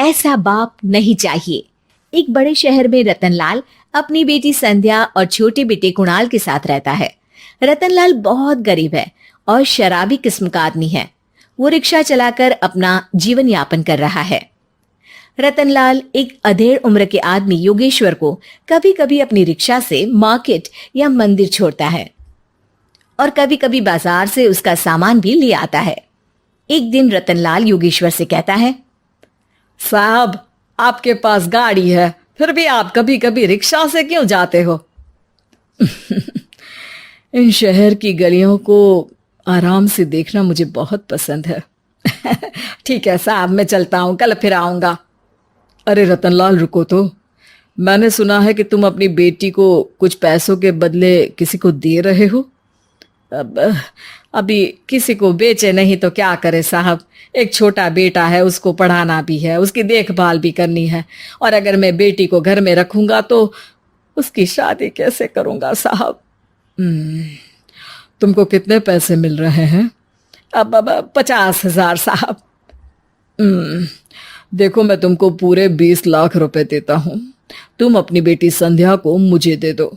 ऐसा बाप नहीं चाहिए। एक बड़े शहर में रतनलाल अपनी बेटी संध्या और छोटे बेटे कुणाल के साथ रहता है। रतनलाल बहुत गरीब है और शराबी किस्म का आदमी है। वो रिक्शा चलाकर अपना जीवन यापन कर रहा है। रतनलाल एक अधेड़ उम्र के आदमी योगेश्वर को कभी कभी अपनी रिक्शा से मार्केट या मंदिर छोड़ता है और कभी कभी बाजार से उसका सामान भी ले आता है। एक दिन रतनलाल योगेश्वर से कहता है, साहब, आपके पास गाड़ी है, फिर भी आप कभी कभी रिक्शा से क्यों जाते हो? इन शहर की गलियों को आराम से देखना मुझे बहुत पसंद है। ठीक है साहब, मैं चलता हूँ, कल फिर आऊंगा। अरे रतनलाल, रुको तो। मैंने सुना है कि तुम अपनी बेटी को कुछ पैसों के बदले किसी को दे रहे हो। अभी किसी को बेचे नहीं तो क्या करे साहब। एक छोटा बेटा है, उसको पढ़ाना भी है, उसकी देखभाल भी करनी है, और अगर मैं बेटी को घर में रखूंगा तो उसकी शादी कैसे करूंगा साहब। तुमको कितने पैसे मिल रहे हैं? अब 50,000 साहब। देखो, मैं तुमको पूरे 20 लाख रुपए देता हूँ। तुम अपनी बेटी संध्या को मुझे दे दो।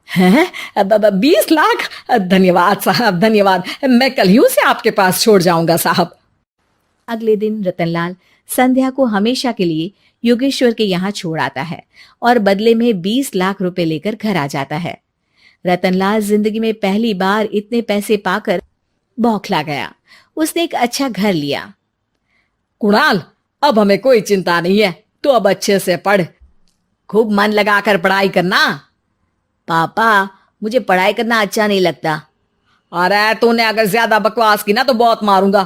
हैं? 20 लाख? धन्यवाद साहब, धन्यवाद। मैं कल ही उसे आपके पास छोड़ जाऊंगा साहब। अगले दिन रतनलाल संध्या को हमेशा के लिए योगेश्वर के यहाँ छोड़ आता है और बदले में 20 लाख रुपए लेकर घर आ जाता है। रतनलाल जिंदगी में पहली बार इतने पैसे पाकर बौखला गया। उसने एक अच्छा घर लिया। कुणाल, अब हमें कोई चिंता नहीं है, तो अब अच्छे से पढ़, खूब मन लगाकर पढ़ाई करना। पापा, मुझे पढ़ाई करना अच्छा नहीं लगता। अरे तूने अगर ज्यादा बकवास की ना तो बहुत मारूंगा।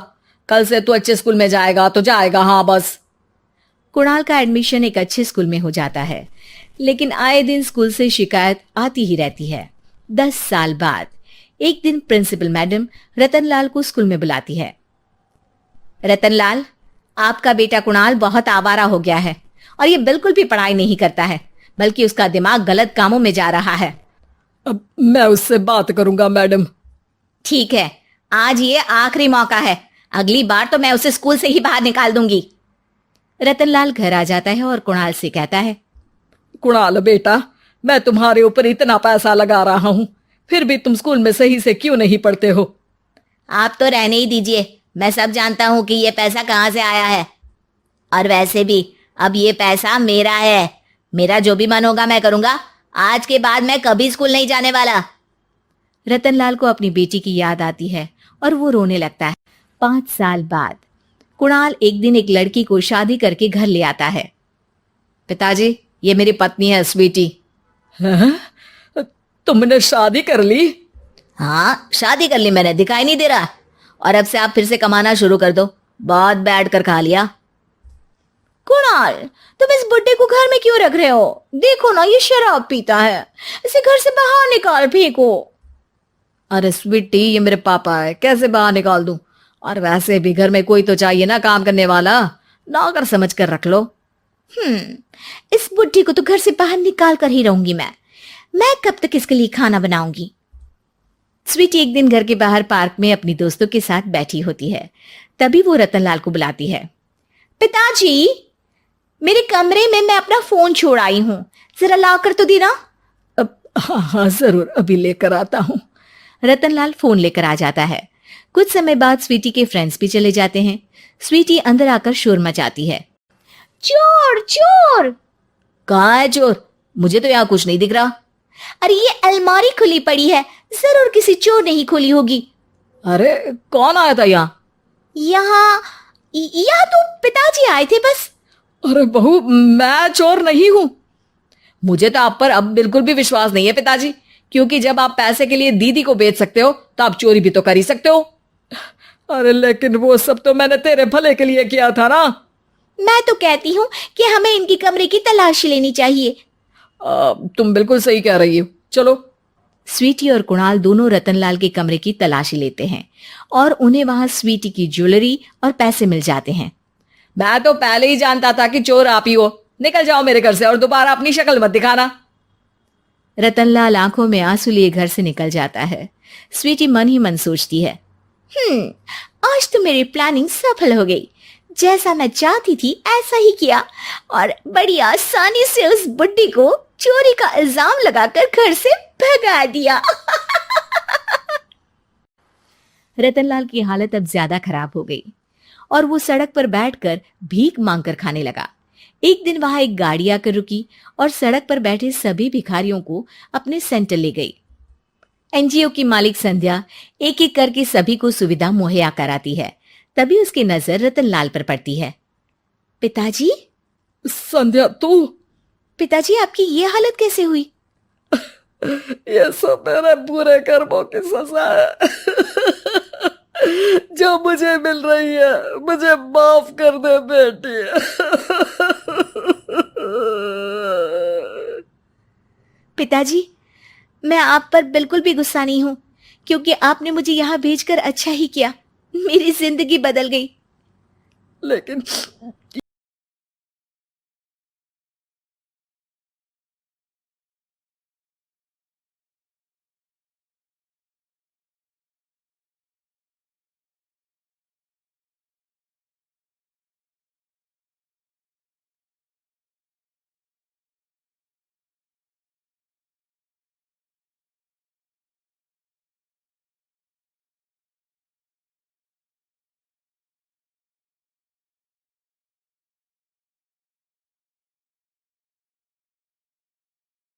कल से तू अच्छे स्कूल में जाएगा तो जाएगा, हाँ बस। कुणाल का एडमिशन एक अच्छे स्कूल में हो जाता है, लेकिन आए दिन स्कूल से शिकायत आती ही रहती है। 10 साल बाद एक दिन प्रिंसिपल मैडम रतनलाल को स्कूल में बुलाती है। रतनलाल, आपका बेटा कुणाल बहुत आवारा हो गया है और ये बिल्कुल भी पढ़ाई नहीं करता है, बल्कि उसका दिमाग गलत कामों में जा रहा है। अब मैं उससे बात करूंगा मैडम। ठीक है, आज ये आखिरी मौका है, अगली बार तो मैं उसे स्कूल से ही बाहर निकाल दूंगी। रतनलाल घर आ जाता है और कुणाल से कहता है, कुणाल बेटा, मैं तुम्हारे ऊपर इतना पैसा लगा रहा हूं, फिर भी तुम स्कूल में सही से क्यों नहीं पढ़ते हो? आप तो रहने ही दीजिए, मैं सब जानता हूं कि ये पैसा कहां से आया है। और वैसे भी अब ये पैसा मेरा है, मेरा जो भी मन होगा मैं करूंगा। आज के बाद मैं कभी स्कूल नहीं जाने वाला। रतनलाल को अपनी बेटी की याद आती है और वो रोने लगता है। 5 साल बाद कुणाल एक दिन एक लड़की को शादी करके घर ले आता है। पिताजी, ये मेरी पत्नी है स्वीटी। तुमने शादी कर ली? हाँ, शादी कर ली मैंने, दिखाई नहीं दे रहा। और अब से आप फिर से कमाना शुरू कर दो, बहुत बैठ कर खा लिया। कुणाल, तुम इस बुड्ढे को घर में क्यों रख रहे हो? देखो ना, ये शराब पीता है, इसे घर से बाहर निकाल फेंको। अरे स्वीटी, ये मेरे पापा है, कैसे बाहर निकाल दूं? और वैसे भी घर में कोई तो चाहिए ना काम करने वाला, नौकर समझ कर रख लो। इस बुड्ढी को तो घर से बाहर निकाल कर ही रहूंगी मैं कब तक इसके लिए खाना बनाऊंगी। स्वीटी एक दिन घर के बाहर पार्क में अपनी दोस्तों के साथ बैठी होती है। तभी वो रतनलाल को बुलाती है। पिताजी, मेरे कमरे में मैं अपना फोन छोड़ आई हूं, जरा लाकर तो देना। हाँ जरूर, अभी लेकर आता हूं। रतनलाल फोन लेकर आ जाता है। कुछ समय बाद स्वीटी के फ्रेंड्स भी चले जाते हैं। स्वीटी अंदर आकर शोर मचाती है। चोर चोर! कहाँ है चोर? मुझे तो यहाँ कुछ नहीं दिख रहा। अरे ये अलमारी खुली पड़ी है, जरूर किसी चोर ने ही खोली होगी। अरे कौन आया था यहाँ? यहाँ तो पिताजी आए थे बस। अरे बहू, मैं चोर नहीं हूं। मुझे तो आप पर अब बिल्कुल भी विश्वास नहीं है पिताजी, क्योंकि जब आप पैसे के लिए दीदी को बेच सकते हो तो आप चोरी भी तो कर ही सकते हो। अरे लेकिन वो सब तो मैंने तेरे भले के लिए किया था ना। मैं तो कहती हूँ कि हमें इनकी कमरे की तलाशी लेनी चाहिए। तुम बिल्कुल सही कह रही हो, चलो। स्वीटी और कुणाल दोनों रतनलाल के कमरे की तलाशी लेते हैं और उन्हें वहां स्वीटी की ज्वेलरी और पैसे मिल जाते हैं। मैं तो पहले ही जानता था कि चोर आप ही हो। निकल जाओ मेरे घर से और दोबारा अपनी शक्ल मत दिखाना। रतनलाल आंखों में आंसू लिए घर से निकल जाता है। स्वीटी मन ही मन सोचती है, आज तो मेरी प्लानिंग सफल हो गई। जैसा मैं चाहती थी ऐसा ही किया और बड़ी आसानी से उस बुड्ढी को चोरी का इल्जाम लगाकर घर से भगा दिया। रतनलाल की हालत अब ज्यादा खराब हो गई और वो सड़क पर बैठकर भीख मांगकर खाने लगा। एक दिन वहां एक गाड़ी आकर रुकी और सड़क पर बैठे सभी भिखारियों को अपने सेंटर ले गई। एनजीओ की मालिक संध्या एक एक करके सभी को सुविधा मुहैया कराती है। तभी उसकी नजर रतनलाल पर पड़ती है। पिताजी, संध्या तू? पिताजी आपकी ये हालत कैसे हुई? ये सब मेरे बुरे कर्मों की सजा है जो मुझे मिल रही है। मुझे माफ कर दे बेटी। पिताजी, मैं आप पर बिल्कुल भी गुस्सा नहीं हूं, क्योंकि आपने मुझे यहां भेजकर अच्छा ही किया। मेरी जिंदगी बदल गई। लेकिन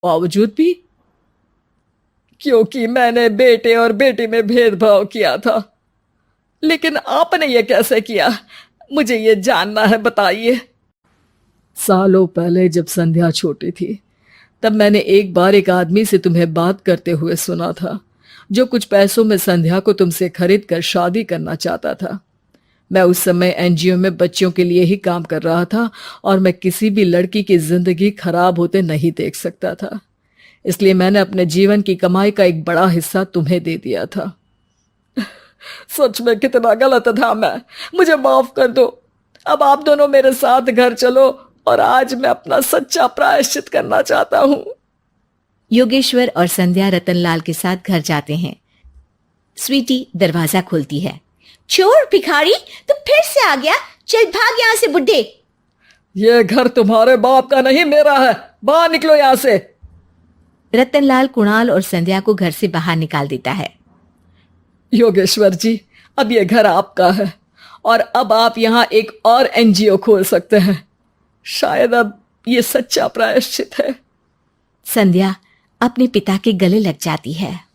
बावजूद भी, क्योंकि मैंने बेटे और बेटी में भेदभाव किया था। लेकिन आपने ये कैसे किया, मुझे ये जानना है, बताइए। सालों पहले जब संध्या छोटी थी तब मैंने एक बार एक आदमी से तुम्हें बात करते हुए सुना था, जो कुछ पैसों में संध्या को तुमसे खरीद कर शादी करना चाहता था। मैं उस समय एनजीओ में बच्चों के लिए ही काम कर रहा था और मैं किसी भी लड़की की जिंदगी खराब होते नहीं देख सकता था। इसलिए मैंने अपने जीवन की कमाई का एक बड़ा हिस्सा तुम्हें दे दिया था। सच में कितना गलत था मैं। मुझे माफ कर दो। अब आप दोनों मेरे साथ घर चलो और आज मैं अपना सच्चा प्रायश्चित करना चाहता हूं। योगेश्वर और संध्या रतनलाल के साथ घर जाते हैं। स्वीटी दरवाजा खोलती है। चोर भिखारी, तू फिर से आ गया? चल भाग यहां से बुड्ढे। ये घर तुम्हारे बाप का नहीं, मेरा है। बाहर निकलो यहां से। रतनलाल कुणाल और संध्या को घर से बाहर निकाल देता है। योगेश्वर जी, अब ये घर आपका है और अब आप यहां एक और एनजीओ खोल सकते हैं। शायद अब ये सच्चा प्रायश्चित है। संध्या अपने पिता के गले लग जाती है।